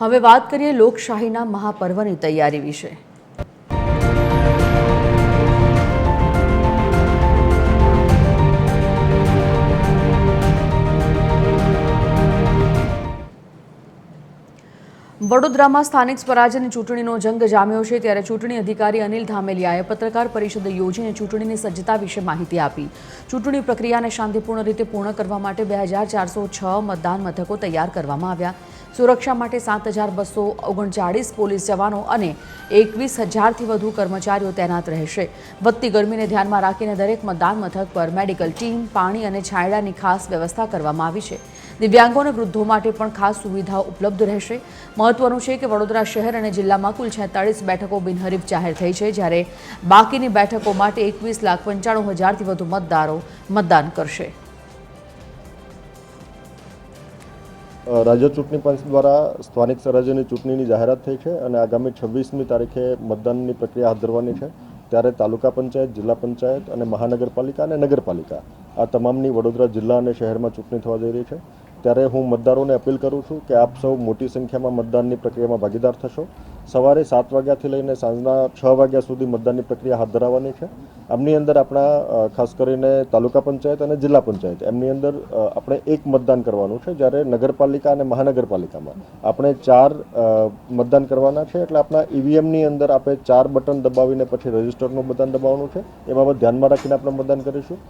હવે વાત કરીએ લોકશાહીના મહાપર્વની તૈયારી વિશે। વડોદરામાં સ્થાનિક સ્વરાજ્યની ચૂંટણીનો જંગ જામ્યો છે, ત્યારે ચૂંટણી અધિકારી અનિલ ધામેલિયાએ પત્રકાર પરિષદ યોજીને ચૂંટણીની સજ્જતા વિશે માહિતી આપી। ચૂંટણી પ્રક્રિયાને શાંતિપૂર્ણ રીતે પૂર્ણ કરવા માટે 2406 મતદાન મથકો તૈયાર કરવામાં આવ્યા। સુરક્ષા માટે 7239 પોલીસ જવાનો અને 21000થી વધુ કર્મચારીઓ તૈનાત રહેશે। વધતી ગરમીને ધ્યાનમાં રાખીને દરેક મતદાન મથક પર મેડિકલ ટીમ, પાણી અને છાંયડાની ખાસ વ્યવસ્થા કરવામાં આવી છે। દિવ્યાંગો અને વૃદ્ધો માટે પણ ખાસ સુવિધાઓ ઉપલબ્ધ રહેશે। મહત્વનું છે કે વડોદરા શહેર અને જિલ્લામાં કુલ 46 બેઠકો બિનહરીફ જાહેર થઈ છે, જ્યારે બાકીની બેઠકો માટે 21,95,000થી વધુ મતદારો મતદાન કરશે। રાજ્ય ચૂંટણી પંચ દ્વારા સ્થાનિક સ્વરાજ્યની ચૂંટણીની જાહેરાત થઈ છે અને આગામી 26મી તારીખે મતદાનની પ્રક્રિયા હાથ ધરવાની છે। ત્યારે તાલુકા પંચાયત, જિલ્લા પંચાયત અને મહાનગરપાલિકા અને નગરપાલિકા આ તમામની વડોદરા જિલ્લા અને શહેરમાં ચૂંટણી થવા જઈ રહી છે। ત્યારે હું મતદારોને અપીલ કરું છું કે આપ સૌ મોટી સંખ્યામાં મતદાનની પ્રક્રિયામાં ભાગીદાર થશો। સવારે 7 વાગ્યાથી લઈને સાંજના 6 વાગ્યા સુધી મતદાનની પ્રક્રિયા હાથ ધરાવવાની છે। આમની અંદર આપણા ખાસ કરીને તાલુકા પંચાયત અને જિલ્લા પંચાયત એમની અંદર આપણે એક મતદાન કરવાનું છે, જ્યારે નગરપાલિકા અને મહાનગરપાલિકામાં આપણે 4 મતદાન કરવાના છે। એટલે આપણા ઈવીએમની અંદર આપણે 4 બટન દબાવીને પછી રજિસ્ટરનું બટન દબાવવાનું છે। એ બાબત ધ્યાનમાં રાખીને આપણે મતદાન કરીશું।